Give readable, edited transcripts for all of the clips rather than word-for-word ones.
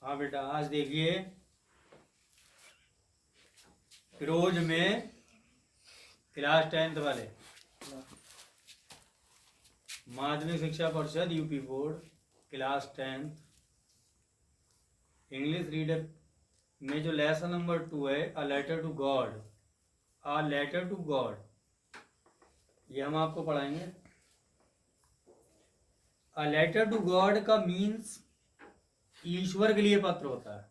हाँ बेटा, आज देखिए फिरोज में क्लास 10th वाले Madhyamik Shiksha Parishad UP board class 10th English reader में जो लेसन नंबर 2 है, a letter to God. A letter to God, ये हम आपको पढ़ाएंगे। अ लेटर टू गॉड का मीन्स ईश्वर के लिए पत्र होता है।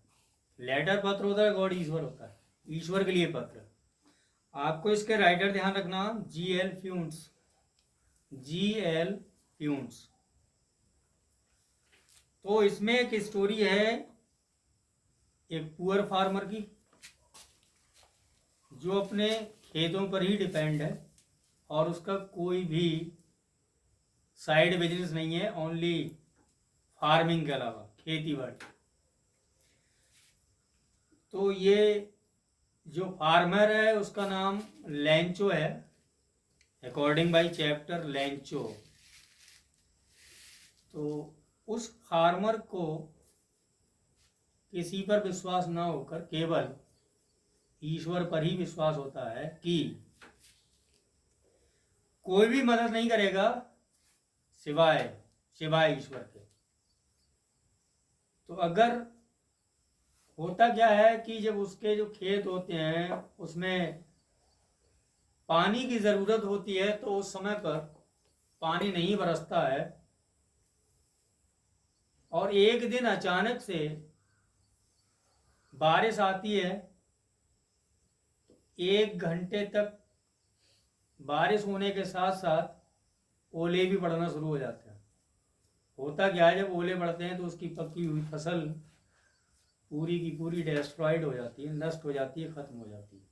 लेटर पत्र होता है, गॉड ईश्वर होता है। ईश्वर के लिए पत्र। आपको इसके राइटर ध्यान रखना, G.L. फ्यूंस। G.L. फ्यूंस। तो इसमें एक स्टोरी है एक पुअर फार्मर की, जो अपने खेतों पर ही डिपेंड है और उसका कोई भी साइड बिजनेस नहीं है, ओनली फार्मिंग के अलावा खेती बाड़ी। तो ये जो फार्मर है उसका नाम लेंचो है, अकॉर्डिंग बाई चैप्टर लेंचो। तो उस फार्मर को किसी पर विश्वास ना होकर केवल ईश्वर पर ही विश्वास होता है कि कोई भी मदद नहीं करेगा सिवाय ईश्वर के। तो अगर होता क्या है कि जब उसके जो खेत होते हैं उसमें पानी की जरूरत होती है तो उस समय पर पानी नहीं बरसता है, और एक दिन अचानक से बारिश आती है। 1 घंटे तक बारिश होने के साथ साथ ओले भी पड़ना शुरू हो जाते हैं। होता क्या है, जब ओले पड़ते हैं तो उसकी पकी हुई फसल पूरी की पूरी डिस्ट्रॉयड हो जाती है, नष्ट हो जाती है, खत्म हो जाती है।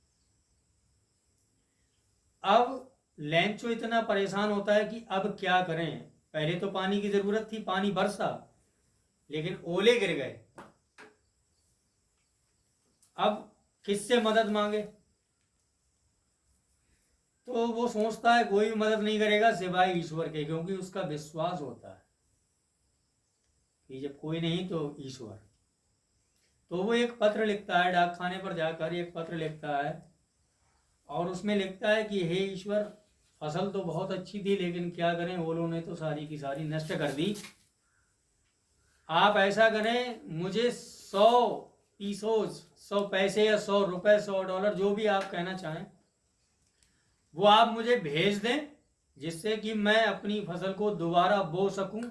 अब लेंचो इतना परेशान होता है कि अब क्या करें। पहले तो पानी की जरूरत थी, पानी बरसा, लेकिन ओले गिर गए। अब किससे मदद मांगे? तो वो सोचता है कोई भी मदद नहीं करेगा सिवाय ईश्वर के, क्योंकि उसका विश्वास होता है कि जब कोई नहीं तो ईश्वर। तो वो एक पत्र लिखता है, डाकखाने पर जाकर एक पत्र लिखता है और उसमें लिखता है कि हे ईश्वर, फसल तो बहुत अच्छी थी लेकिन क्या करें, ओलों ने तो सारी की सारी नष्ट कर दी। आप ऐसा करें, मुझे 100 पीसोज, 100 पैसे या 100 रुपए, 100 डॉलर, जो भी आप कहना चाहें, वो आप मुझे भेज दें, जिससे कि मैं अपनी फसल को दोबारा बो सकूं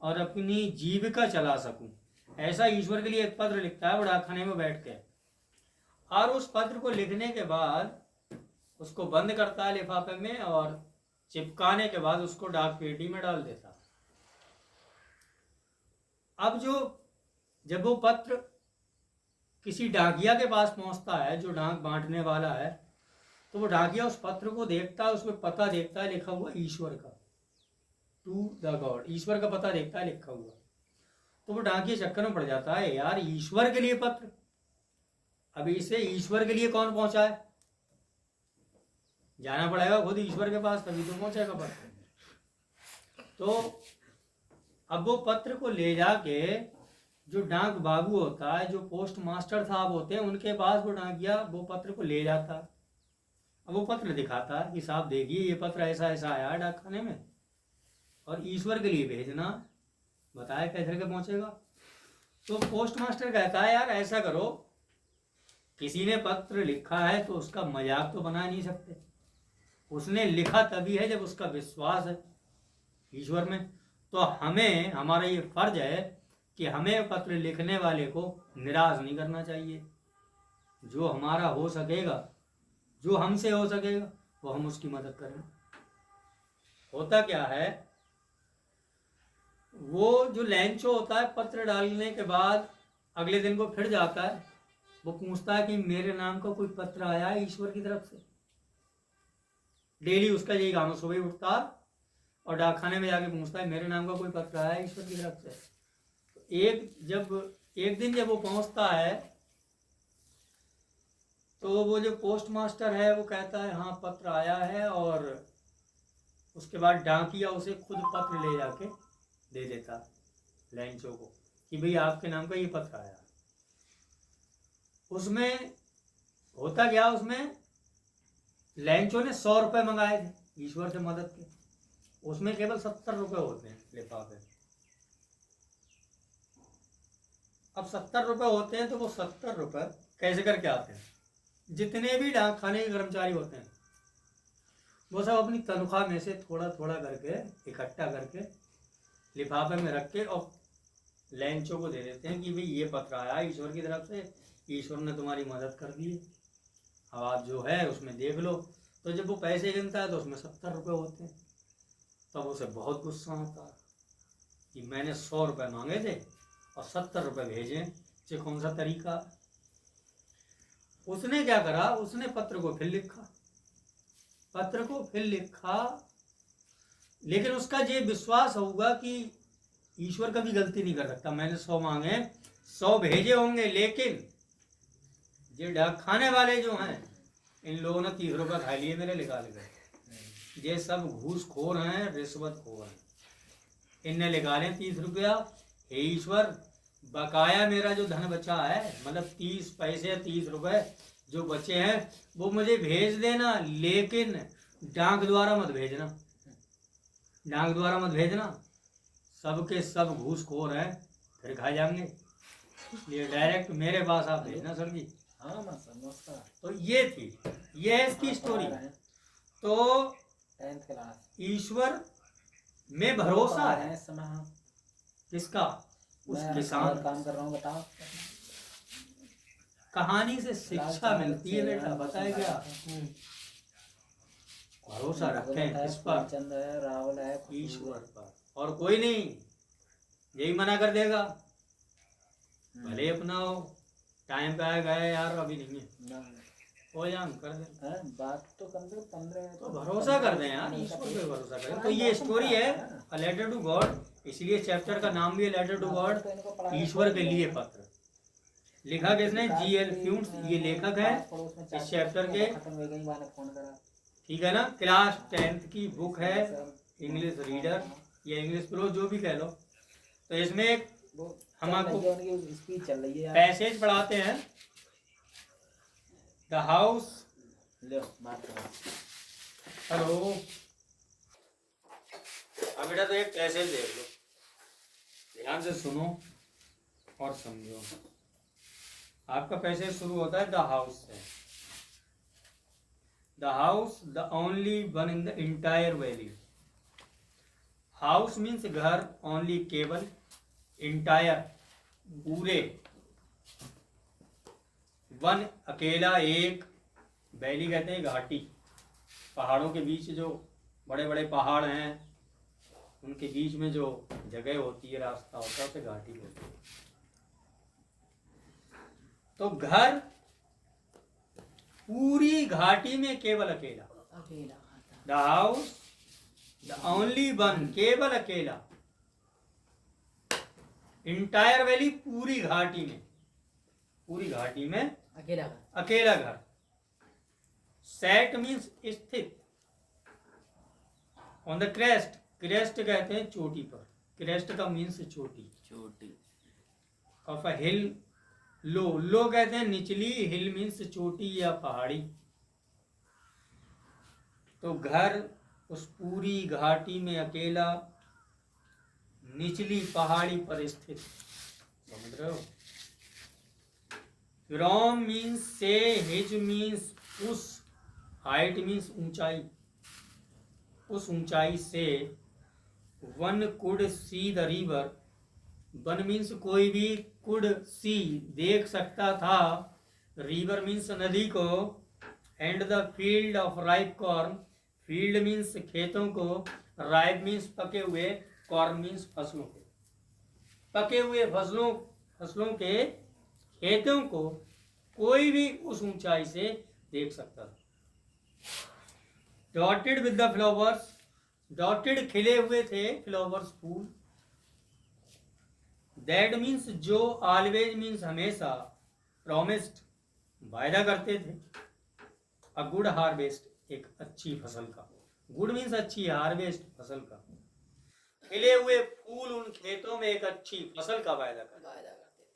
और अपनी जीविका चला सकूं। ऐसा ईश्वर के लिए एक पत्र लिखता है वो डाकखाने में बैठ के। और उस पत्र को लिखने के बाद उसको बंद करता है लिफाफे में, और चिपकाने के बाद उसको डाक पेटी में डाल देता है। अब जब वो पत्र किसी डाकिया के पास पहुंचता है, जो डाक बांटने वाला है, तो वो डाकिया उस पत्र को देखता है, उसमें पता देखता है लिखा हुआ ईश्वर का, टू द गॉड, ईश्वर का पता देखता है लिखा हुआ। तो वो डाकिया चक्कर में पड़ जाता है, यार ईश्वर के लिए पत्र, अभी इसे ईश्वर के लिए कौन पहुंचाए? जाना पड़ेगा खुद ईश्वर के पास, तभी तो पहुंचेगा पत्र। तो अब वो पत्र को ले जाके जो डाक बाबू होता है, जो पोस्ट मास्टर साहब होते हैं, उनके पास वो डाकिया वो पत्र को ले जाता है। अब वो पत्र दिखाता है कि साहब देखिए, ये पत्र ऐसा ऐसा आया है डाकखाने में और ईश्वर के लिए भेजना, बताया कैसे के पहुंचेगा। तो पोस्ट मास्टर कहता है, यार ऐसा करो, किसी ने पत्र लिखा है तो उसका मजाक तो बना नहीं सकते। उसने लिखा तभी है जब उसका विश्वास है ईश्वर में। तो हमें, हमारा ये फर्ज है कि हमें पत्र लिखने वाले को निराश नहीं करना चाहिए। जो हमारा हो सकेगा, जो हमसे हो सकेगा, वो हम उसकी मदद करें। होता क्या है, वो जो लेंचो होता है, पत्र डालने के बाद अगले दिन को फिर जाता है, वो पूछता है कि मेरे नाम का कोई पत्र आया है ईश्वर की तरफ से। डेली उसका यही काम है, सुबह उठता और डाकखाने में जाके पूछता है मेरे नाम का कोई पत्र आया है ईश्वर की तरफ से। तो एक दिन जब वो पहुंचता है, तो वो जो पोस्ट मास्टर है वो कहता है हाँ पत्र आया है, और उसके बाद डाकिया उसे खुद पत्र ले जाके दे देता लेंचो को। कि भाई आपके नाम का ये पत्र आया। उसमें होता क्या, उसमें लैंचो ने 100 रुपए मंगाए थे ईश्वर से मदद के, उसमें केवल 70 रुपए होते हैं लिफाफे। अब 70 रुपए होते हैं तो वो 70 रुपए कैसे करके आते हैं? जितने भी डाक खाने के कर्मचारी होते हैं वो सब अपनी तनख्वाह में से थोड़ा थोड़ा करके इकट्ठा करके लिफाफे में रख के और लैंचो को दे देते हैं कि भाई ये पत्र आया ईश्वर की तरफ से, ईश्वर ने तुम्हारी मदद कर दी है, अब आप जो है उसमें देख लो। तो जब वो पैसे गिनता है तो उसमें 70 रुपए होते हैं, तब उसे बहुत गुस्सा आता है कि मैंने 100 रुपए मांगे थे और 70 रुपए भेजे, ये कौन सा तरीका। उसने क्या करा, उसने पत्र को फिर लिखा, लेकिन उसका ये विश्वास होगा कि ईश्वर कभी गलती नहीं कर सकता। मैंने 100 मांगे, 100 भेजे होंगे, लेकिन ये डाक खाने वाले जो हैं इन लोगों ने 30 रुपये खा लिए मेरे निकाल गए। ये सब घूसखोर हैं, रिश्वतखोर हैं, इनने निकाले 30 रुपया। हे ईश्वर, बकाया मेरा जो धन बचा है, मतलब 30 पैसे 30 रुपए जो बचे हैं वो मुझे भेज देना, लेकिन डाक द्वारा मत भेजना, डाक द्वारा मत भेजना। सबके सब घूसखोर हैं, फिर खा जाएंगे, ये डायरेक्ट मेरे पास आप भेजना सर जी। हाँ नमस्कार। तो ये थी, ये है इसकी स्टोरी। तो 10th क्लास ईश्वर में भरोसा है इस समय। किसका? उस किसान। काम कर रहा हूँ, बताओ। कहानी से शिक्षा मिलती है बेटा, बताए क्या? भरोसा रखें किस पर? चंद है, राहुल है, ईश्वर पर, और कोई नहीं। यही मना कर देगा, भले अपना हो, टाइम पे आए गए यार अभी नहीं है, हो जान कर दे। बात तो कम से कम 15 तो भरोसा कर दें यार, ईश्वर पे भरोसा करें। तो ये स्टोरी है अ लेटर टू गॉड, इसलिए चैप्टर का नाम भी है लेटर टू गॉड, ईश्वर के लिए पत्र। लिखा किसने? GL फ्यूंट्स, ये लेखक है इस चैप्टर के, ठीक है ना। क्लास 10th की बुक है, इंग्लिश रीडर या इंग्लिश प्रो जो भी कह लो। तो इसमें हम आपको पैसेज पढ़ाते हैं। द हाउस, हेलो, अब बेटा तो एक पैसेज देख लो, ध्यान से सुनो और समझो। आपका पैसेज शुरू होता है द हाउस से। The house, the only one in the entire valley. House means घर, ओनली केवल, इंटायर पूरे, वन अकेला, एक, वैली कहते हैं घाटी, पहाड़ों के बीच जो बड़े बड़े पहाड़ हैं उनके बीच में जो जगह होती है, रास्ता होता है, उसे घाटी बोलते हैं। तो घर पूरी घाटी में केवल अकेला, the house the only one, केवल अकेला, इंटायर वैली, पूरी घाटी में, पूरी घाटी में अकेला घर। सेट मीन्स स्थित, ऑन द क्रेस्ट, क्रेस्ट कहते हैं चोटी पर, क्रेस्ट का मीन्स चोटी, चोटी ऑफ अ हिल, लो, लो कहते हैं निचली, हिल मीन्स चोटी या पहाड़ी। तो घर उस पूरी घाटी में अकेला निचली पहाड़ी पर स्थित, समझ रहे हो। फ्रॉम मीन्स से, हिज मीन्स उस, हाइट मीन्स ऊंचाई, उस ऊंचाई से, one could see the river, one means कोई भी, कुड सी देख सकता था, रिवर मीन्स नदी को, and the field of ripe corn, field means खेतों को, राइप मीन्स पके हुए, कॉर्न मीन्स फसलों के, पके हुए फसलों के खेतों को कोई भी उस ऊंचाई से देख सकता था। Dotted with the flowers, dotted खिले हुए थे, फ्लावर्स फूल, दैट मीन्स जो, ऑलवेज मीन्स हमेशा, प्रॉमिस्ड वायदा करते थे, अ गुड हार्वेस्ट एक अच्छी फसल का, गुड मीन्स अच्छी, हार्वेस्ट फसल का, खिले हुए फूल उन खेतों में एक अच्छी फसल का वायदा करते। वायदा करते थे।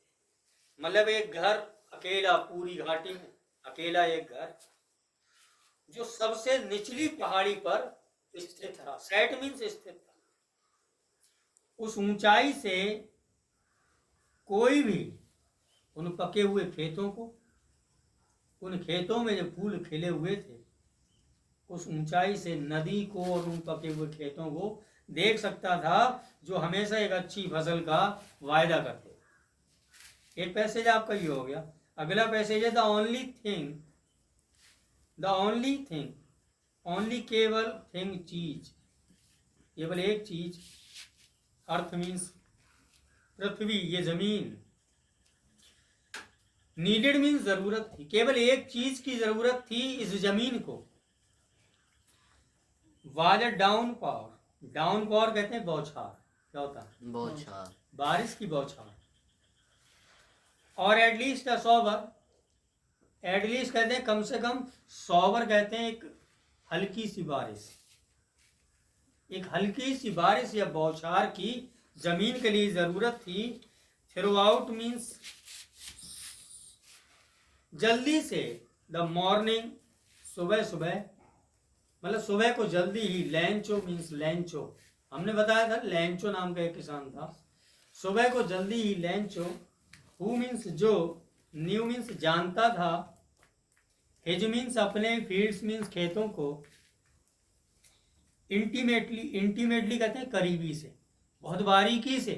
मतलब एक घर अकेला, पूरी घाटी में अकेला एक घर जो सबसे निचली पहाड़ी पर स्थित था। सेट मीन्स स्थित था। उस ऊंचाई से कोई भी उन पके हुए खेतों को, उन खेतों में जो फूल खिले हुए थे, उस ऊंचाई से नदी को और उन पके हुए खेतों को देख सकता था, जो हमेशा एक अच्छी फसल का वायदा करते। एक पैसेज आपका ये हो गया। अगला पैसेज है the only thing, the only thing, only केवल, थिंग चीज, केवल एक चीज, अर्थ मीन्स पृथ्वी, ये जमीन, नीडेड मीन्स जरूरत थी, केवल एक चीज की जरूरत थी इस जमीन को। Was down power, down power कहते हैं बौछार, क्या होता है? बौछार, बारिश की बौछार। और एटलीस्ट अ सॉवर, एटलीस्ट कहते हैं कम से कम, सॉवर कहते हैं एक हल्की सी बारिश, एक हल्की सी बारिश या बौछार की जमीन के लिए जरूरत थी। थ्रू आउट मीन्स जल्दी से, द मॉर्निंग, सुबह सुबह, मतलब सुबह को जल्दी ही, लैंचो मीन्स लैंचो, हमने बताया था लैंचो नाम का एक किसान था। सुबह को जल्दी ही लैंचो, हु मीन्स जो, न्यू मीन्स जानता था, हिज मीन्स अपने, फील्ड्स मीन्स खेतों को, इंटीमेटली, इंटीमेटली कहते हैं करीबी से, बहुत बारीकी से,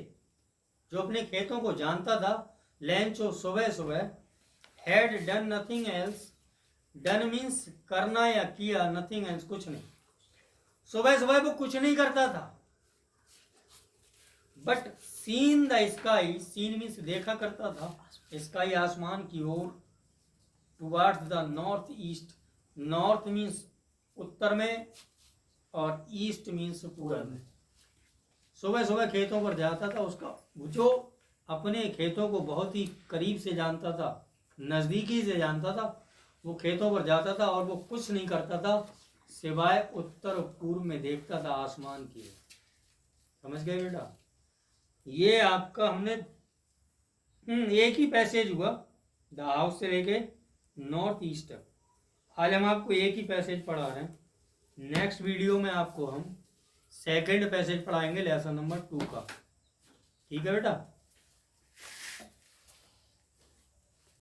जो अपने खेतों को जानता था। लैंचो सुबह सुबह, had done nothing else, done means करना या किया, नथिंग एल्स कुछ नहीं, सुबह सुबह वो कुछ नहीं करता था। But seen the sky, seen means देखा करता था, स्काई आसमान की ओर, towards the north east, north means उत्तर में और ईस्ट मीन्स पूरब में। सुबह सुबह खेतों पर जाता था, उसका जो अपने खेतों को बहुत ही करीब से जानता था, नज़दीकी से जानता था, वो खेतों पर जाता था और वो कुछ नहीं करता था सिवाय उत्तर पूर्व में देखता था आसमान की ओर। समझ गए बेटा? ये आपका हमने एक ही पैसेज हुआ द हाउस से लेके नॉर्थ ईस्ट तक। आज हम आपको एक ही पैसेज पढ़ा रहे हैं। नेक्स्ट वीडियो में आपको हम सेकंड पैसेज पढ़ाएंगे लेसन नंबर 2 का। ठीक है बेटा?